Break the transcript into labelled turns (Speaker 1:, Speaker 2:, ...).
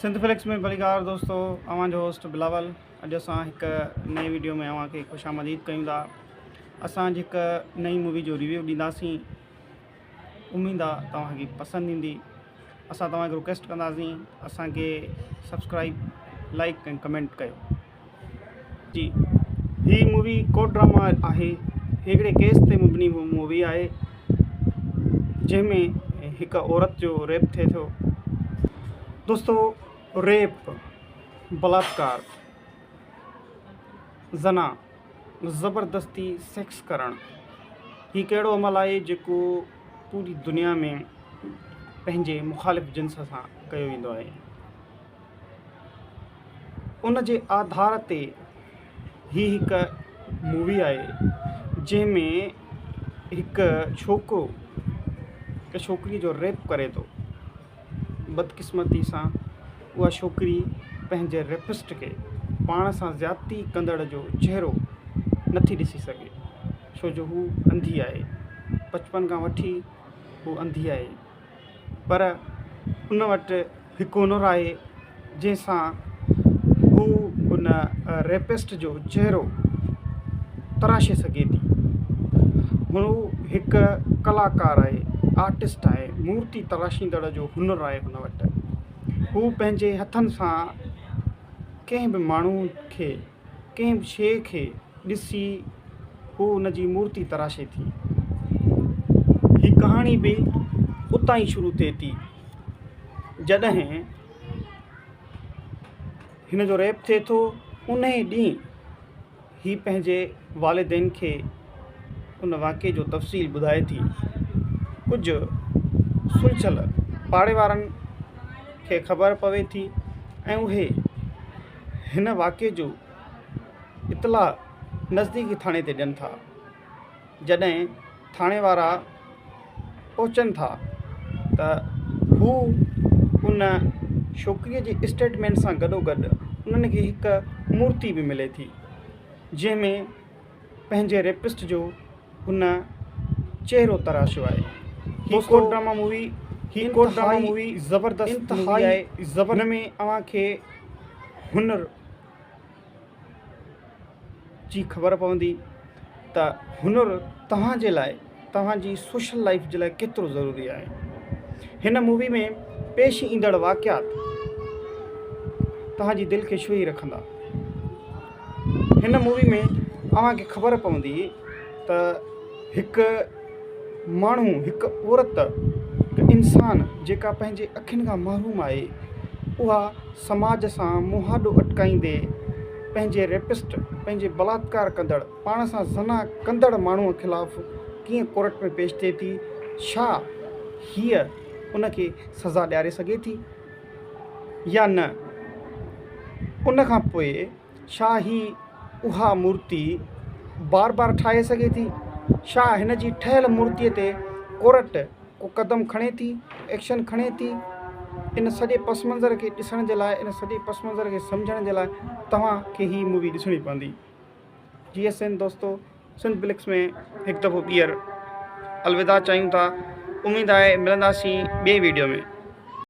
Speaker 1: Sindh flix में भलीकार दोस्तों, अवांजो host Bilawal. अॼु असां हिकु नई वीडियो में अवांखे खुश आमदीद कयूं था। असां हिकु नई मूवी जो रिव्यू ॾींदासीं। उम्मीद आहे तव्हांखे पसंदि ईंदी। असां तव्हांखे रिक्वेस्ट कंदासीं असांखे सब्सक्राइब, लाइक ऐं कमेंट कयो जी। ही मूवी कोर्ट ड्रामा आहे। हिकिड़े केस ते मुबनी मूवी आहे जंहिंमें हिकु औरत जो रेप थिए थो। दोस्तों, रेप, बलात्कार, ज़ना, ज़बरदस्ती सेक्स करणु ही कहिड़ो अमल आहे जेको पूरी दुनिया में पंहिंजे मुखालिफ़ जिन्स सां कयो वेंदो आहे। उन जे आधार ते ही हिकु मूवी आहे जंहिंमें हिकु छोकिरो हिकु छोकिरी जो रेप करे थो। बदकिस्मती सां उहा छोकिरी पंहिंजे रेपिस्ट खे पाण सां ज़्यादती कंदड़ जो चहिरो नथी ॾिसी सघे, छो जो हू अंधी आहे। बचपन खां वठी हू अंधी आहे, पर उन वटि हिकु हुनुरु आहे जंहिंसां हू उन रेपिस्ट जो चहिरो तराशे सघे थी। हू हिकु कलाकार आहे, आर्टिस्ट आहे, मूर्ति तराशींदड़ जो हुनुरु आहे हुन वटि। हू पंहिंजे हथनि सां कंहिं बि माण्हू खे, कंहिं बि शइ खे ॾिसी हू उन जी मूर्ति तराशे थी। ही कहाणी बि उतां ई शुरू थिए थी जॾहिं हिन जो रेप थिए थो। उन ई ॾींहुं ही पंहिंजे वालिदैन खे उन वाक़े जो तफ़सील ॿुधाए थी। कुझु सुलझल पाड़े वारनि खे ख़बर पवे थी ऐं उहे हिन वाक़े जो इतला नज़दीकी थाणे ते ॾियनि था। जॾहिं थाणे वारा पहुचनि था त हू उन छोकिरीअ जे स्टेटमेंट सां गॾोगॾु उन्हनि खे हिकु मूर्ति बि मिले थी जंहिंमें पंहिंजे रेपिस्ट जो हुन चहिरो तराशियो आहे। ही कोर्ट ड्रामा मूवी ज़बरदस्त आहे। हिन में अव्हांखे हुनर जी ख़बर पवंदी त हुनर तव्हांजे लाइ, तव्हांजी सोशल लाइफ जे लाइ केतिरो ज़रूरी आहे। हिन मूवी में पेश ईंदड़ वाक़ियात तव्हांजी दिलि खे छुई रखंदा। हिन मूवी में अव्हांखे ख़बर पवंदी त हिकु माण्हू, हिकु औरत, हिकु इंसान जेका पंहिंजे अखियुनि खां महरूम आहे, उहा समाज सां मुहाॾो अटकाईंदे पंहिंजे रेपिस्ट, पंहिंजे बलात्कार कंदड़, पाण सां ज़ना कंदड़ माण्हूअ ख़िलाफ़ु कीअं कोर्ट में पेश थिए थी। छा हीअ उनखे सज़ा ॾियारे सघे थी या न? उन खां पोइ छा ही उहा मूर्ति बार बार ठाहे सघे थी? छा हिन जी ठहियल मूर्तीअ ते कोर्ट को क़दम खणे थी, एक्शन खणे थी? इन सॼे पस मंज़र खे ॾिसण जे लाइ, इन सॼे पस मंज़र खे सम्झण जे लाइ तव्हांखे ही मूवी ॾिसणी पवंदी। जी एस एन दोस्तों, सिंध फ्लिक्स में हिकु दफ़ो ॿीहर अलविदा चाहियूं था। उमेदु आहे मिलंदासीं ॿिए वीडियो में।